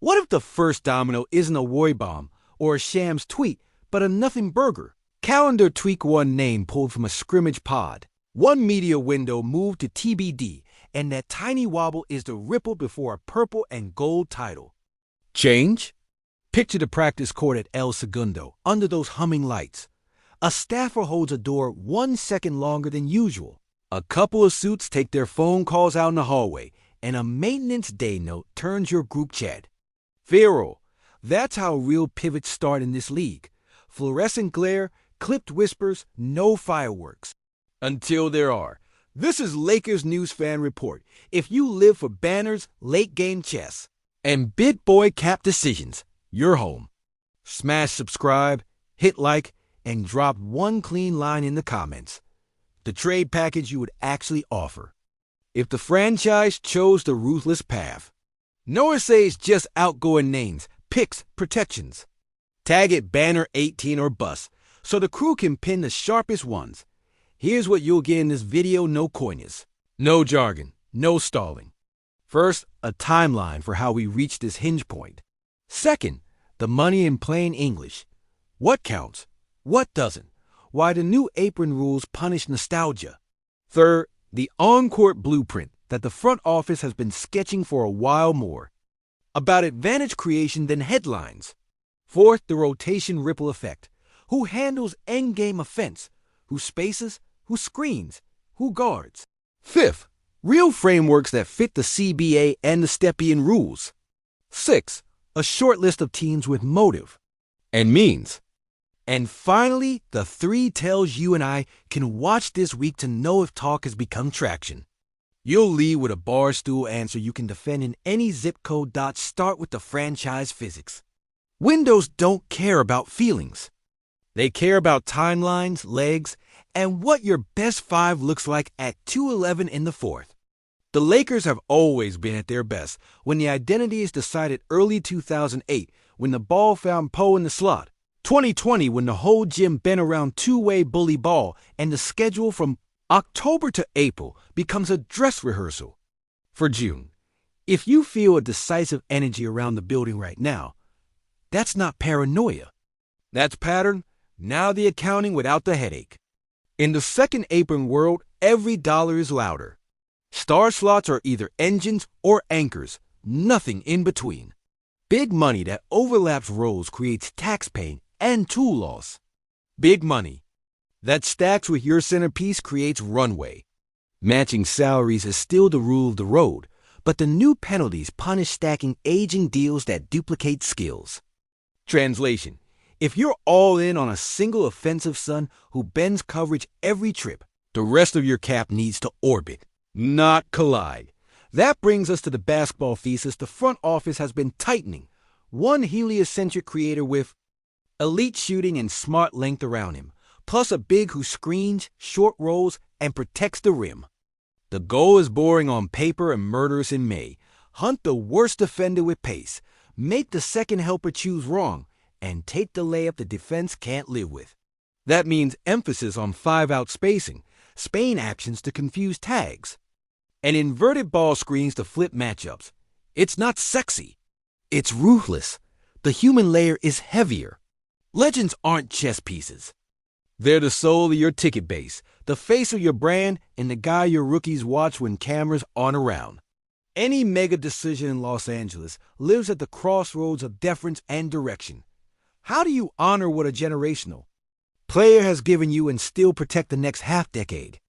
What if the first domino isn't a worry bomb or a shams tweet, but a nothing burger? Calendar tweak one name pulled from a scrimmage pod. One media window moved to TBD, and that tiny wobble is the ripple before a purple and gold title. Change? Picture the practice court at El Segundo, under those humming lights. A staffer holds a door 1 second longer than usual. A couple of suits take their phone calls out in the hallway, and a maintenance day note turns your group chat. Viral. That's how real pivots start in this league. Fluorescent glare, clipped whispers, no fireworks. Until there are. This is Lakers News Fan Report. If you live for banners, late game chess, and big boy cap decisions, you're home. Smash subscribe, hit like, and drop one clean line in the comments. The trade package you would actually offer. If the franchise chose the ruthless path. No essays, just outgoing names, picks, protections. Tag it banner 18 or bust, so the crew can pin the sharpest ones. Here's what you'll get in this video, no coyness. No jargon, no stalling. First, a timeline for how we reached this hinge point. Second, the money in plain English. What counts? What doesn't? Why the new apron rules punish nostalgia. Third, the on-court blueprint that the front office has been sketching for a while more. About advantage creation than headlines. Fourth, the rotation ripple effect. Who handles endgame offense? Who spaces? Who screens? Who guards? Fifth, real frameworks that fit the CBA and the Stepien rules. Sixth, a short list of teams with motive and means. And finally, the three tells you and I can watch this week to know if talk has become traction. You'll lead with a barstool answer you can defend in any zip code. Start with the franchise physics. Windows don't care about feelings. They care about timelines, legs, and what your best five looks like at 2:11 in the fourth. The Lakers have always been at their best when the identity is decided early 2008 when the ball found Poe in the slot. 2020 when the whole gym bent around two-way bully ball and the schedule from October to April becomes a dress rehearsal. For June, if you feel a decisive energy around the building right now, that's not paranoia. That's pattern, now the accounting without the headache. In the second apron world, every dollar is louder. Star slots are either engines or anchors, nothing in between. Big money that overlaps roles creates tax paying and tool loss. Big money that stacks with your centerpiece creates runway. Matching salaries is still the rule of the road, but the new penalties punish stacking aging deals that duplicate skills. Translation: if you're all in on a single offensive son who bends coverage every trip, the rest of your cap needs to orbit, not collide. That brings us to the basketball thesis the front office has been tightening. One heliocentric creator with elite shooting and smart length around him, plus a big who screens, short rolls, and protects the rim. The goal is boring on paper and murderous in May. Hunt the worst defender with pace, make the second helper choose wrong, and take the layup the defense can't live with. That means emphasis on 5-out spacing, Spain actions to confuse tags, and inverted ball screens to flip matchups. It's not sexy. It's ruthless. The human layer is heavier. Legends aren't chess pieces. They're the soul of your ticket base, the face of your brand, and the guy your rookies watch when cameras aren't around. Any mega decision in Los Angeles lives at the crossroads of deference and direction. How do you honor what a generational player has given you and still protect the next half-decade?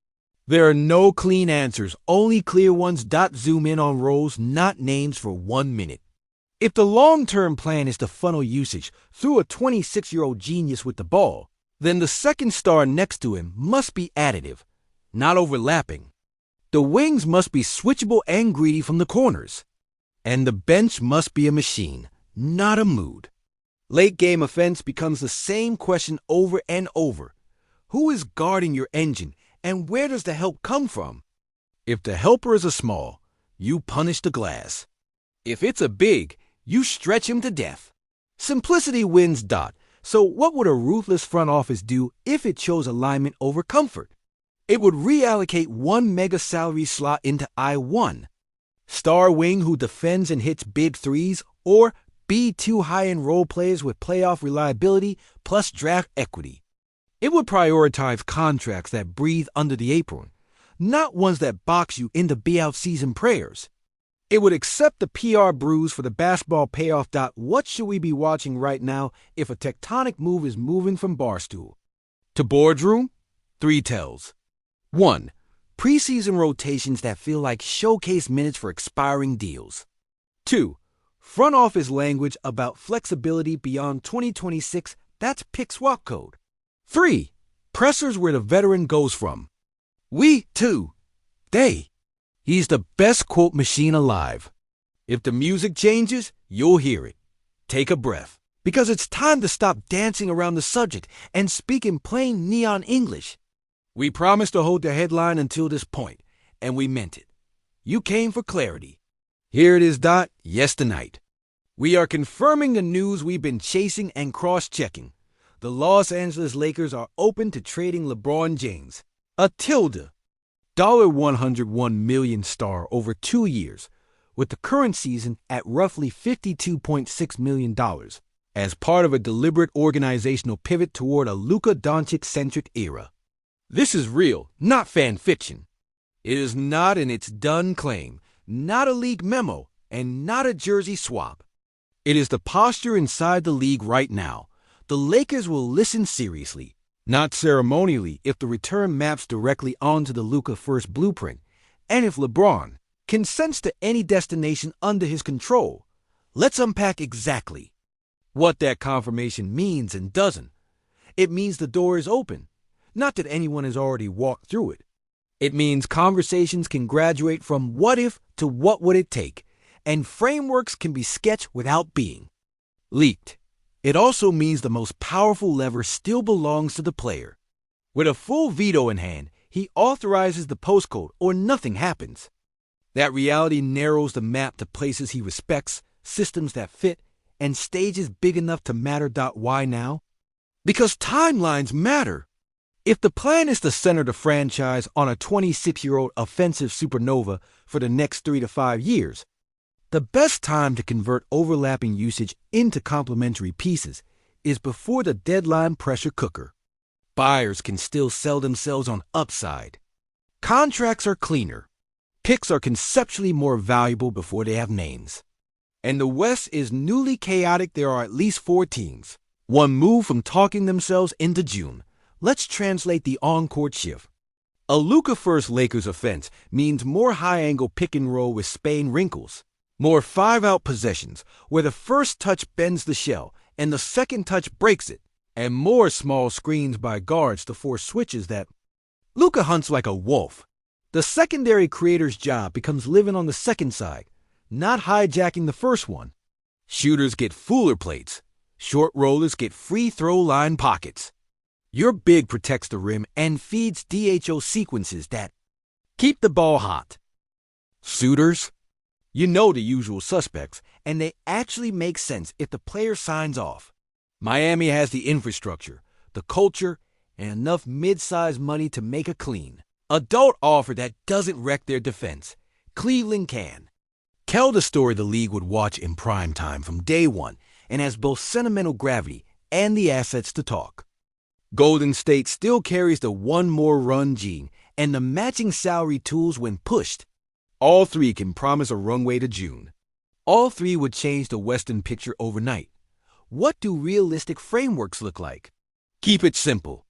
There are no clean answers, only clear ones. Zoom in on roles, not names, for 1 minute. If the long-term plan is to funnel usage through a 26-year-old genius with the ball, then the second star next to him must be additive, not overlapping. The wings must be switchable and greedy from the corners. And the bench must be a machine, not a mood. Late-game offense becomes the same question over and over. Who is guarding your engine, and where does the help come from? If the helper is a small, you punish the glass. If it's a big, you stretch him to death. Simplicity wins. So what would a ruthless front office do if it chose alignment over comfort? It would reallocate one mega salary slot into I1. Star wing who defends and hits big threes, or B, two high-end role players with playoff reliability plus draft equity. It would prioritize contracts that breathe under the apron, not ones that box you into be-out season prayers. It would accept the PR bruise for the basketball payoff. What should we be watching right now if a tectonic move is moving from Barstool to boardroom? 3 tells. 1. Preseason rotations that feel like showcase minutes for expiring deals. 2. Front office language about flexibility beyond 2026. That's pick swap code. 3. Pressers where the veteran goes from we to they. He's the best quote machine alive. If the music changes, you'll hear it. Take a breath, because it's time to stop dancing around the subject and speak in plain neon English. We promised to hold the headline until this point, and we meant it. You came for clarity. Here it is. Yes, tonight. We are confirming the news we've been chasing and cross-checking. The Los Angeles Lakers are open to trading LeBron James. A tilde. $101 million star over 2 years, with the current season at roughly $52.6 million, as part of a deliberate organizational pivot toward a Luka Doncic-centric era. This is real, not fan fiction. It is not an it's done claim, not a league memo, and not a jersey swap. It is the posture inside the league right now. The Lakers will listen seriously, not ceremonially, if the return maps directly onto the Luka first blueprint, and if LeBron consents to any destination under his control. Let's unpack exactly what that confirmation means and doesn't. It means the door is open, not that anyone has already walked through it. It means conversations can graduate from what if to what would it take, and frameworks can be sketched without being leaked. It also means the most powerful lever still belongs to the player. With a full veto in hand, he authorizes the postcode or nothing happens. That reality narrows the map to places he respects, systems that fit, and stages big enough to matter. Why now? Because timelines matter. If the plan is to center the franchise on a 26-year-old offensive supernova for the next 3 to 5 years, the best time to convert overlapping usage into complementary pieces is before the deadline pressure cooker. Buyers can still sell themselves on upside. Contracts are cleaner. Picks are conceptually more valuable before they have names. And the West is newly chaotic. There are at least 4 teams. One move from talking themselves into June. Let's translate the on-court shift. A Luka first Lakers offense means more high-angle pick and roll with Spain wrinkles. More 5-out possessions, where the first touch bends the shell and the second touch breaks it, and more small screens by guards to force switches that Luka hunts like a wolf. The secondary creator's job becomes living on the second side, not hijacking the first one. Shooters get Fuller plates. Short rollers get free throw line pockets. Your big protects the rim and feeds DHO sequences that keep the ball hot. Suitors? You know the usual suspects, and they actually make sense if the player signs off. Miami has the infrastructure, the culture, and enough mid-sized money to make a clean adult offer that doesn't wreck their defense. Cleveland can. Tell the story the league would watch in prime time from day one and has both sentimental gravity and the assets to talk. Golden State still carries the one more run gene and the matching salary tools when pushed. All 3 can promise a runway to June. All 3 would change the Western picture overnight. What do realistic frameworks look like? Keep it simple.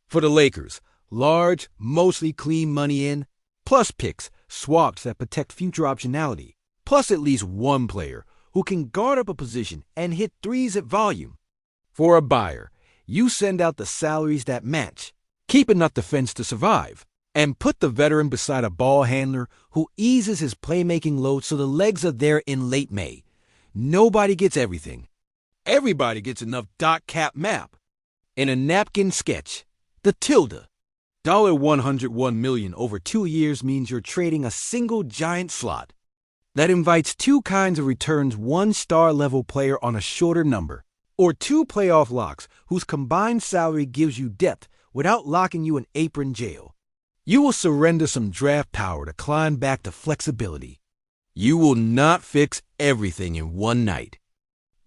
For the Lakers, large, mostly clean money in, plus picks, swaps that protect future optionality, plus at least one player who can guard up a position and hit threes at volume. For a buyer, you send out the salaries that match, keep enough defense to survive, and put the veteran beside a ball handler who eases his playmaking load so the legs are there in late May. Nobody gets everything. Everybody gets enough cap map. In a napkin sketch, the tilde. $101 million over 2 years means you're trading a single giant slot. That invites 2 kinds of returns: 1 star-level player on a shorter number, or 2 playoff locks whose combined salary gives you depth without locking you in apron jail. You will surrender some draft power to climb back to flexibility. You will not fix everything in one night.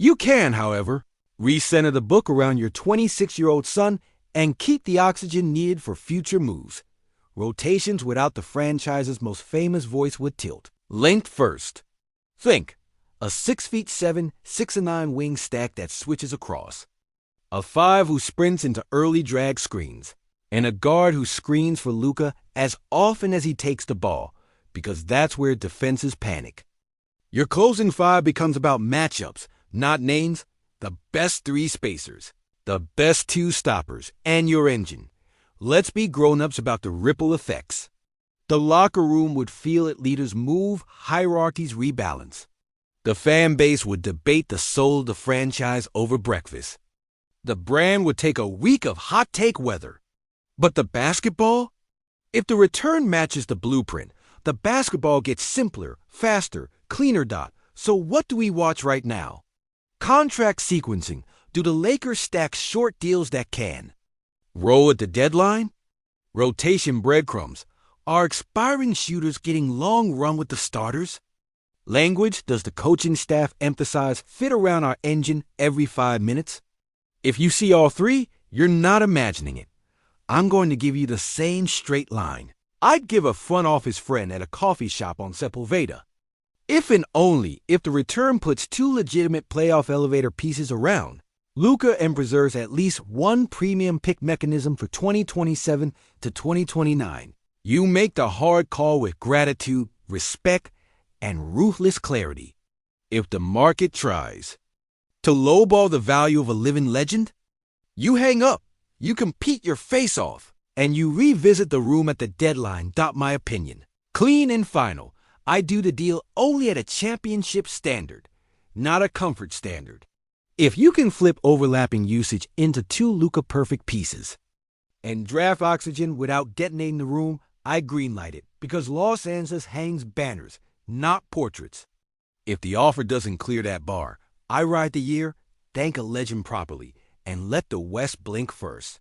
You can, however, recenter the book around your 26-year-old son and keep the oxygen needed for future moves. Rotations without the franchise's most famous voice would tilt. Length first. Think, a 6'7", 6'9" wing stack that switches across. A 5 who sprints into early drag screens. And a guard who screens for Luka as often as he takes the ball, because that's where defenses panic. Your closing 5 becomes about matchups, not names, the best 3 spacers, the best 2 stoppers, and your engine. Let's be grown-ups about the ripple effects. The locker room would feel it, leaders move, hierarchies rebalance. The fan base would debate the soul of the franchise over breakfast. The brand would take a week of hot take weather. But the basketball? If the return matches the blueprint, the basketball gets simpler, faster, cleaner. So what do we watch right now? Contract sequencing. Do the Lakers stack short deals that can roll at the deadline? Rotation breadcrumbs. Are expiring shooters getting long run with the starters? Language. Does the coaching staff emphasize fit around our engine every 5 minutes? If you see all 3, you're not imagining it. I'm going to give you the same straight line I'd give a front office friend at a coffee shop on Sepulveda. If and only if the return puts 2 legitimate playoff elevator pieces around, Luka, and preserves at least 1 premium pick mechanism for 2027 to 2029. You make the hard call with gratitude, respect, and ruthless clarity. If the market tries to lowball the value of a living legend, you hang up. You compete your face off, and you revisit the room at the deadline. My opinion. Clean and final. I do the deal only at a championship standard, not a comfort standard. If you can flip overlapping usage into 2 Luka perfect pieces and draft oxygen without detonating the room, I greenlight it, because Los Angeles hangs banners, not portraits. If the offer doesn't clear that bar, I ride the year, thank a legend properly, and let the West blink first.